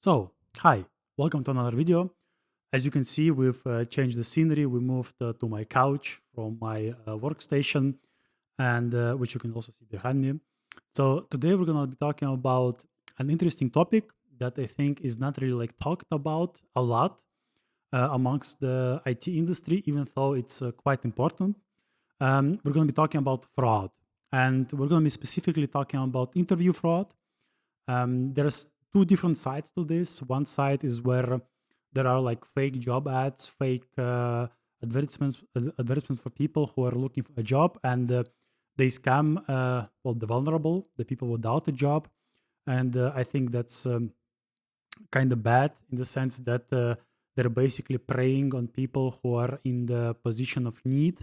Hi, welcome to another video. As you can see, we've changed the scenery. We moved to my couch from my workstation, and which you can also see behind me. So today we're going to be talking about an interesting topic that I think is not really like talked about a lot amongst the IT industry, even though it's quite important. We're going to be talking about fraud, and we're going to be specifically talking about interview fraud. There's two different sides to this. One side is where there are like fake job ads, fake advertisements for people who are looking for a job, and they scam the vulnerable, the people without a job. And I think that's kind of bad in the sense that they're basically preying on people who are in the position of need.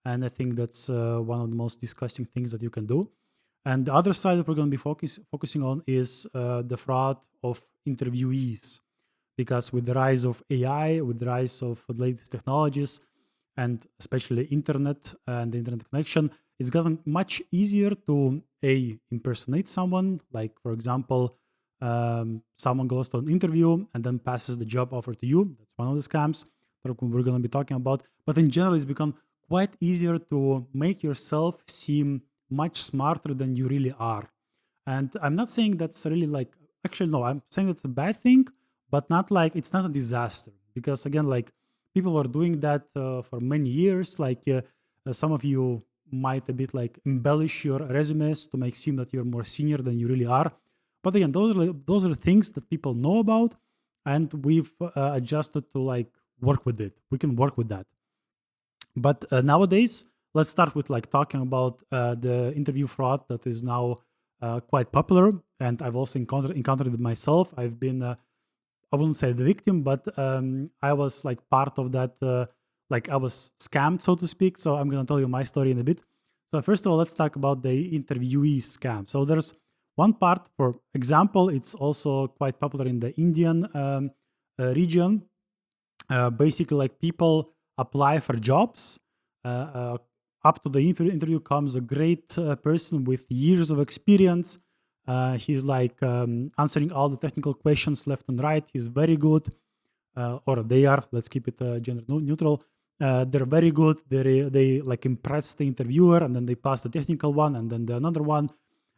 And I think that's one of the most disgusting things that you can do. And the other side that we're going to be focusing on is the fraud of interviewees. Because with the rise of AI, with the rise of the latest technologies, and especially internet and the internet connection, it's gotten much easier to impersonate someone. Like, for example, someone goes to an interview and then passes the job offer to you. That's one of the scams that we're going to be talking about. But in general, it's become quite easier to make yourself seem much smarter than you really are. And I'm not saying that's really like, actually, no, I'm saying that's a bad thing, but not like, it's not a disaster. Because again, like people are doing that for many years. Like some of you might a bit like embellish your resumes to make seem that you're more senior than you really are. But again, those are things that people know about, and we've adjusted to like work with it. We can work with that. But nowadays, let's start with like talking about the interview fraud that is now quite popular, and I've also encountered it myself. I've been, I wouldn't say the victim, but I was like part of that. Like I was scammed, so to speak. So I'm gonna tell you my story in a bit. So first of all, let's talk about the interviewee scam. So there's one part, for example, it's also quite popular in the Indian region. Basically, like people apply for jobs. Up to the interview comes a great person with years of experience. He's like answering all the technical questions left and right. He's very good, or they are. Let's keep it gender neutral. They're very good. They like impress the interviewer, and then they pass the technical one, and then another one,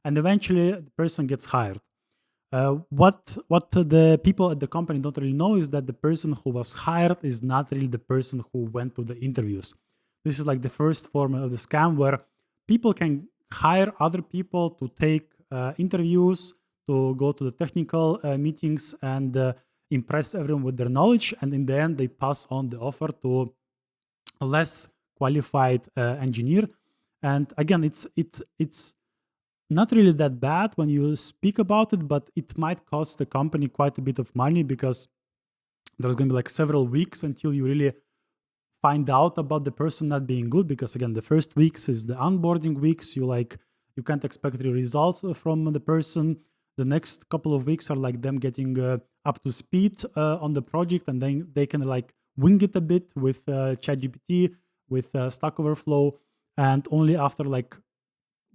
and eventually the person gets hired. What the people at the company don't really know is that the person who was hired is not really the person who went to the interviews. This is like the first form of the scam, where people can hire other people to take interviews, to go to the technical meetings, and impress everyone with their knowledge. And in the end, they pass on the offer to a less qualified engineer. And again, it's not really that bad when you speak about it, but it might cost the company quite a bit of money, because there's going to be like several weeks until you really find out about the person not being good. Because again, the first weeks is the onboarding weeks. You can't expect the results from the person. The next couple of weeks are like them getting up to speed on the project, and then they can like wing it a bit with ChatGPT, with Stack Overflow, and only after like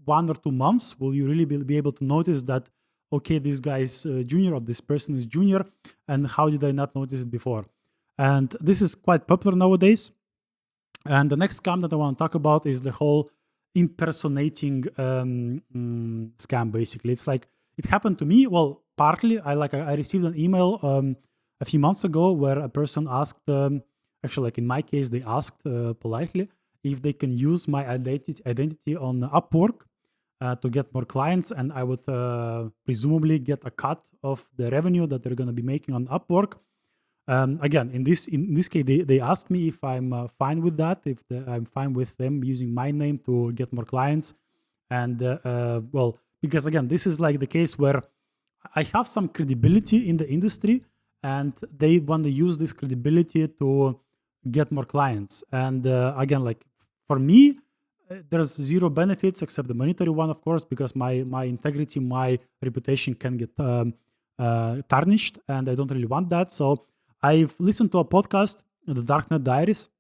1 or 2 months will you really be able to notice that, okay, this guy is junior, or this person is junior, and how did I not notice it before? And this is quite popular nowadays. And the next scam that I want to talk about is the whole impersonating scam. Basically, it's like it happened to me. Well, partly, I received an email a few months ago where a person asked, actually, like in my case, they asked politely if they can use my identity on Upwork to get more clients, and I would presumably get a cut of the revenue that they're going to be making on Upwork. Again, in this case, they asked me if I'm fine with that, if I'm fine with them using my name to get more clients. And well, because again, this is like the case where I have some credibility in the industry, and they want to use this credibility to get more clients. And again, like for me, there's zero benefits except the monetary one, of course, because my integrity, my reputation can get tarnished, and I don't really want that. So I've listened to a podcast, The Darknet Diaries.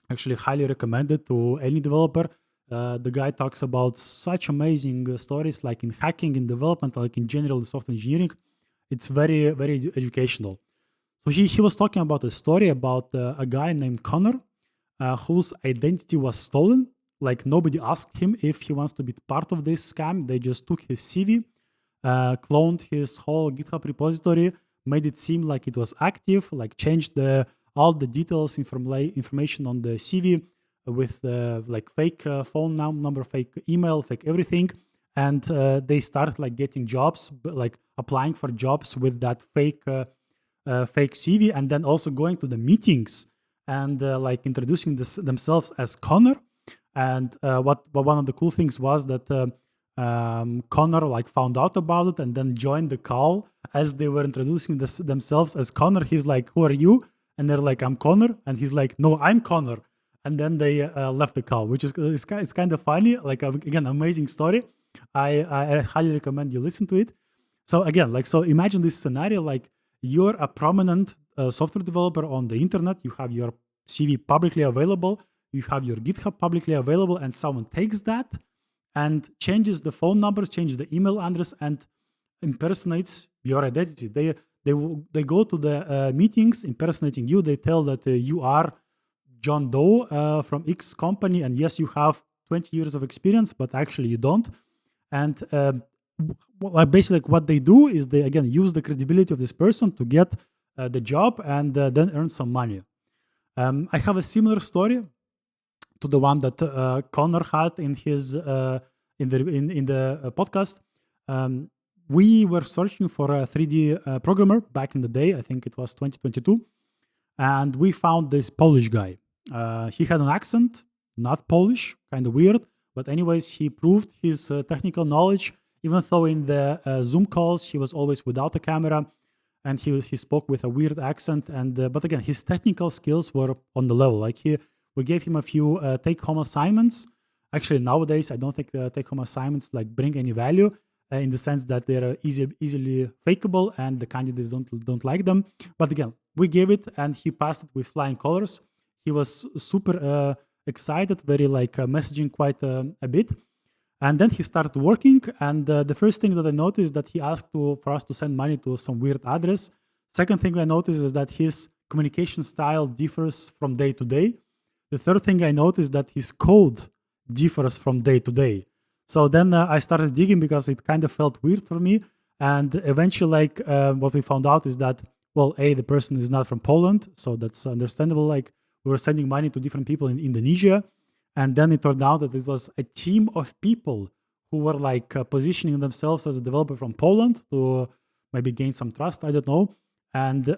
Actually, highly recommended to any developer. The guy talks about such amazing stories, like in hacking, in development, like in general software engineering. It's very, very educational. So he was talking about a story about a guy named Connor, whose identity was stolen. Like nobody asked him if he wants to be part of this scam. They just took his CV, cloned his whole GitHub repository, made it seem like it was active, like changed all the details, information on the CV with like fake phone number, fake email, fake everything. And they started like getting jobs, like applying for jobs with that fake CV, and then also going to the meetings and like introducing themselves as Connor. And what one of the cool things was that Connor like found out about it and then joined the call as they were introducing themselves as Connor. He's like, "Who are you?" And they're like, "I'm Connor," and he's like, "No, I'm Connor." And then they left the call, which is it's kind of funny. Like again, amazing story. I highly recommend you listen to it. So again, like so, imagine this scenario: like you're a prominent software developer on the internet. You have your CV publicly available. You have your GitHub publicly available, and someone takes that and changes the phone numbers, changes the email address, and impersonates your identity. They go to the meetings impersonating you. They tell that you are John Doe from X company, and yes, you have 20 years of experience, but actually you don't. And basically, what they do is they again use the credibility of this person to get the job and then earn some money. I have a similar story to the one that Connor had in his in the podcast. We were searching for a 3D programmer back in the day. I think it was 2022, and we found this Polish guy. He had an accent, not Polish, kind of weird. But anyways, he proved his technical knowledge, even though in the Zoom calls he was always without a camera, and he spoke with a weird accent. And but again, his technical skills were on the level. Like we gave him a few take-home assignments. Actually, nowadays I don't think the take-home assignments like bring any value in the sense that they're easily fakeable and the candidates don't like them. But again, we gave it and he passed it with flying colors. He was super excited, very like messaging quite a bit. And then he started working. And the first thing that I noticed that he asked for us to send money to some weird address. Second thing I noticed is that his communication style differs from day to day. The third thing I noticed that his code differs from day to day. So then I started digging because it kind of felt weird for me. And eventually, like what we found out is that, well, the person is not from Poland, so that's understandable. Like we were sending money to different people in Indonesia, and then it turned out that it was a team of people who were like positioning themselves as a developer from Poland to maybe gain some trust. I don't know. And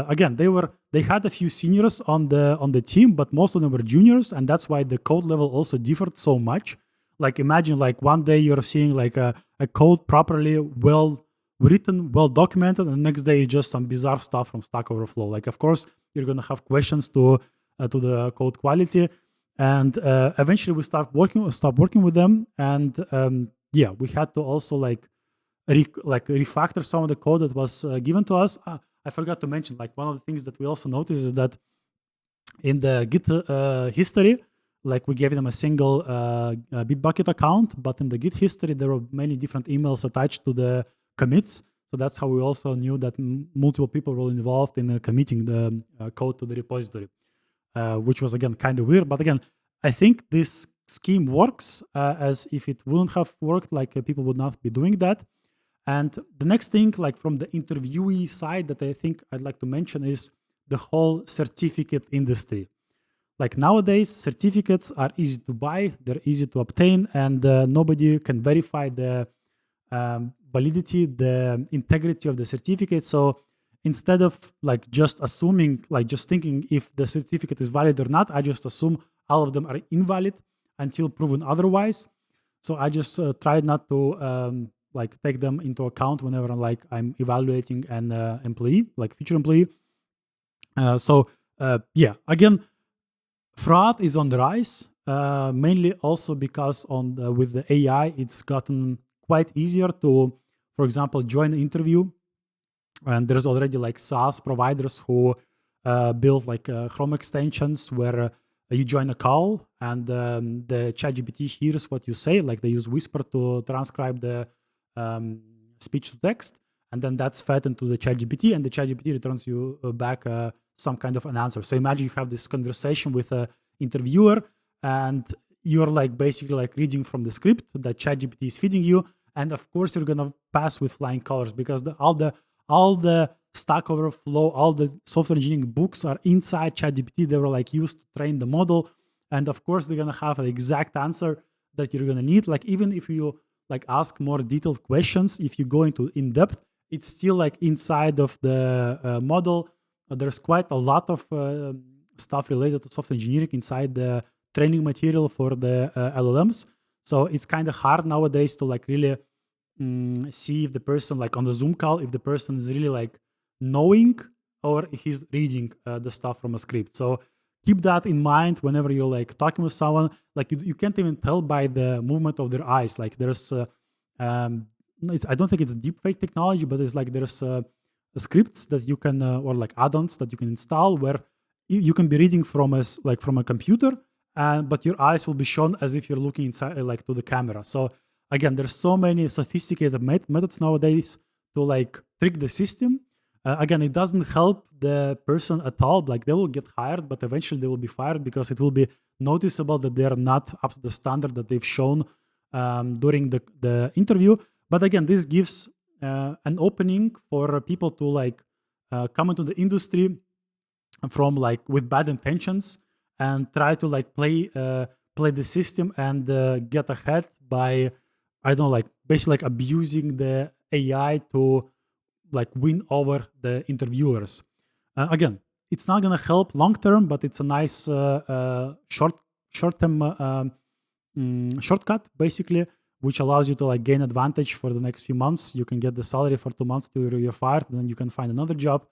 again, they had a few seniors on the team, but most of them were juniors, and that's why the code level also differed so much. Like imagine like one day you're seeing like a code properly well written, well documented, and the next day just some bizarre stuff from Stack Overflow. Like of course you're gonna have questions to the code quality, and eventually we stop working with them, and we had to also like refactor some of the code that was given to us. I forgot to mention, like one of the things that we also noticed is that in the Git history, like we gave them a single Bitbucket account, but in the Git history, there were many different emails attached to the commits. So that's how we also knew that multiple people were involved in committing the code to the repository, which was again kind of weird. But again, I think this scheme works as if it wouldn't have worked, like people would not be doing that. And the next thing, like from the interviewee side that I think I'd like to mention is the whole certificate industry. Like nowadays, certificates are easy to buy, they're easy to obtain, and nobody can verify the validity, the integrity of the certificate. So instead of like just assuming, like just thinking if the certificate is valid or not, I just assume all of them are invalid until proven otherwise. So I just try not to like take them into account whenever I'm evaluating an employee, like future employee. Again, fraud is on the rise, mainly also because with the AI, it's gotten quite easier to, for example, join an interview. And there's already like SaaS providers who build like Chrome extensions where you join a call and the ChatGPT hears what you say. Like they use Whisper to transcribe the speech to text, and then that's fed into the ChatGPT, and the ChatGPT returns you back some kind of an answer. So imagine you have this conversation with a interviewer, and you're like basically like reading from the script that ChatGPT is feeding you, and of course you're gonna pass with flying colors because all the Stack Overflow, all the software engineering books are inside ChatGPT. They were like used to train the model, and of course they're gonna have an exact answer that you're gonna need. Like even if you like ask more detailed questions, if you go into in depth, it's still like inside of the model. There's quite a lot of stuff related to software engineering inside the training material for the LLMs. So it's kind of hard nowadays to like really see if the person like on the Zoom call, if the person is really like knowing or he's reading the stuff from a script. So keep that in mind whenever you're like talking with someone. Like you can't even tell by the movement of their eyes. Like there's I don't think it's deepfake technology, but it's like there's scripts that you can or like add-ons that you can install where you can be reading from from a computer, but your eyes will be shown as if you're looking inside like to the camera. So again, there's so many sophisticated methods nowadays to like trick the system. Again, it doesn't help the person at all. Like they will get hired, but eventually they will be fired because it will be noticeable that they're not up to the standard that they've shown during the interview. But again, this gives an opening for people to like come into the industry from like with bad intentions and try to like play the system and get ahead by, I don't know, like basically like abusing the AI to like win over the interviewers. Again, it's not gonna help long term, but it's a nice short term shortcut basically, which allows you to like gain advantage for the next few months. You can get the salary for 2 months till you're fired, then you can find another job.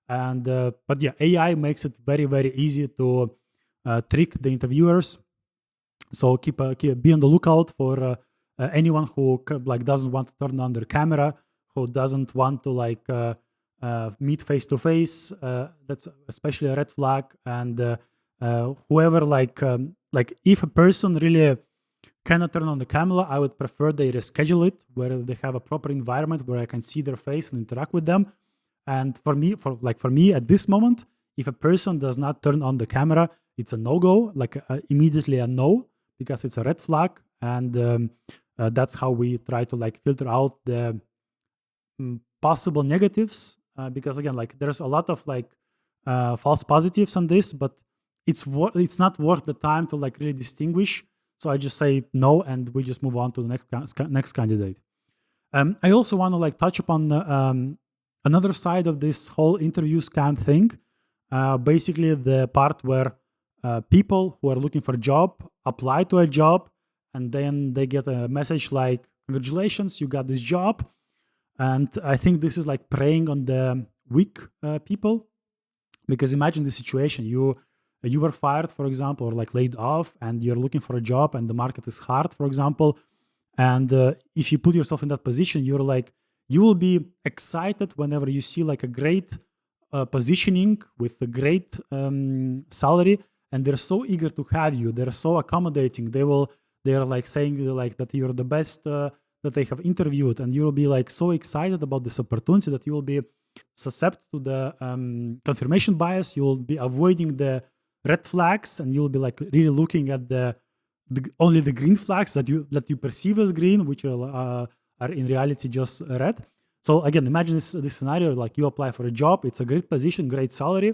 And but yeah, AI makes it very very easy to trick the interviewers. So be on the lookout for anyone who like doesn't want to turn on their camera, who doesn't want to like meet face to face. That's especially a red flag. And whoever like if a person really cannot turn on the camera, I would prefer they reschedule it where they have a proper environment where I can see their face and interact with them. And for me at this moment, if a person does not turn on the camera, it's a no-go, like immediately a no, because it's a red flag. And that's how we try to like filter out the possible negatives, because again, like there's a lot of like false positives on this, but it's not worth the time to like really distinguish. So I just say no, and we just move on to the next candidate. I also want to like touch upon another side of this whole interview scam thing. Basically, the part where people who are looking for a job apply to a job, and then they get a message like, "Congratulations, you got this job." And I think this is like preying on the weak people, because imagine the situation: you were fired, for example, or like laid off, and you're looking for a job, and the market is hard, for example. And if you put yourself in that position, you will be excited whenever you see like a great positioning with a great salary, and they're so eager to have you. They're so accommodating. They're like saying like that you're the best that they have interviewed, and you will be like so excited about this opportunity that you will be susceptible to the confirmation bias. You will be avoiding the red flags, and you'll be like really looking at only the green flags that you perceive as green, which are in reality just red. So again, imagine this scenario: like you apply for a job, it's a great position, great salary,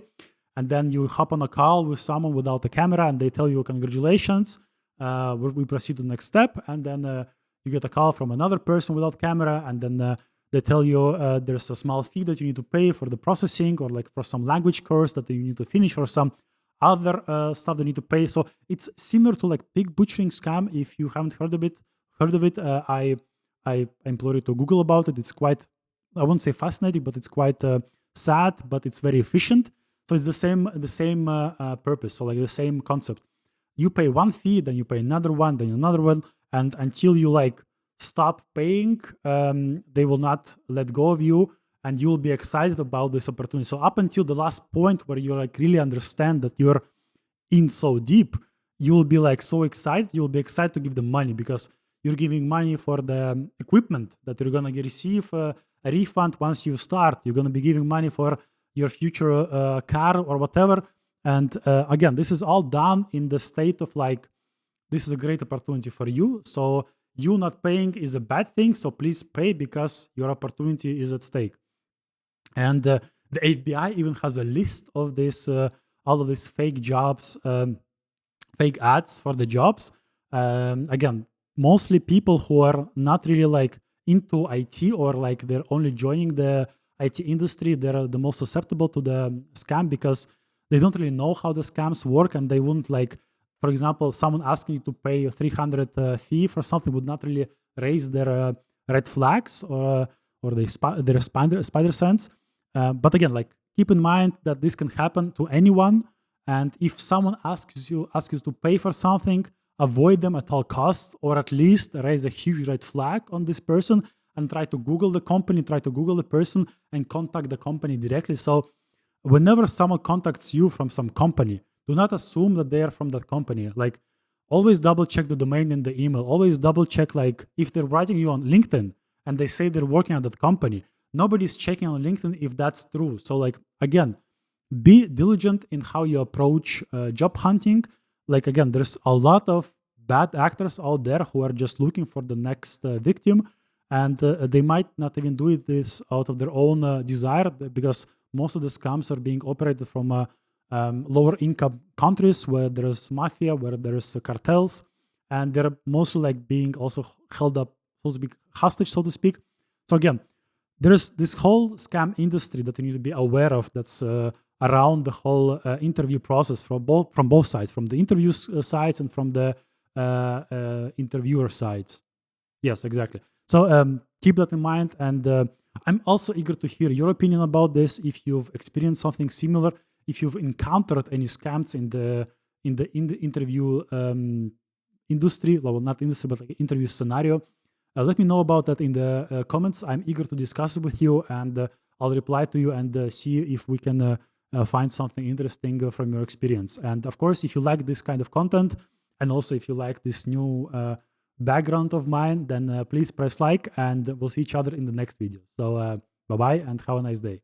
and then you hop on a call with someone without a camera, and they tell you congratulations, we proceed to the next step, and then you get a call from another person without camera, and then they tell you there's a small fee that you need to pay for the processing, or like for some language course that you need to finish, or some other stuff they need to pay. So it's similar to like pig butchering scam. If you haven't heard of it, I implore you to Google about it. It's quite, I won't say fascinating, but it's quite sad, but it's very efficient. So it's the same purpose. So like the same concept. You pay one fee, then you pay another one, then another one, and until you like stop paying, they will not let go of you, and you will be excited about this opportunity. So up until the last point where you like really understand that you're in so deep, you will be like so excited. You will be excited to give them money, because you're giving money for the equipment that you're gonna receive a refund once you start. You're gonna be giving money for your future car or whatever. And again, this is all done in the state of like, this is a great opportunity for you. So you not paying is a bad thing. So please pay because your opportunity is at stake. And the FBI even has a list of this, all of these fake jobs, fake ads for the jobs. Again, mostly people who are not really like into IT, or like they're only joining the IT industry. They're the most susceptible to the scam because they don't really know how the scams work, and they wouldn't like, for example, someone asking you to pay a 300 fee for something would not really raise their red flags or their spider sense. But again, like keep in mind that this can happen to anyone. And if someone asks you to pay for something, avoid them at all costs, or at least raise a huge red flag on this person and try to Google the company, try to Google the person and contact the company directly. So whenever someone contacts you from some company, do not assume that they are from that company. Like always double check the domain in the email. Always double check, like if they're writing you on LinkedIn and they say they're working at that company, nobody's checking on LinkedIn if that's true. So like, again, be diligent in how you approach job hunting. Like again, there's a lot of bad actors out there who are just looking for the next victim, and they might not even do this out of their own desire, because most of the scams are being operated from lower income countries where there's mafia, where there's cartels, and they're mostly like being also held up, so to speak, hostage, so to speak. So again, there's this whole scam industry that you need to be aware of. That's around the whole interview process from both sides, from the interview sides and from the interviewer sides. Yes, exactly. So keep that in mind, and I'm also eager to hear your opinion about this. If you've experienced something similar, if you've encountered any scams in the interview industry, well, not industry, but like interview scenario. Let me know about that in the comments. I'm eager to discuss it with you, and I'll reply to you and see if we can find something interesting from your experience. And of course, if you like this kind of content, and also if you like this new background of mine, then please press like, and we'll see each other in the next video. So bye-bye and have a nice day.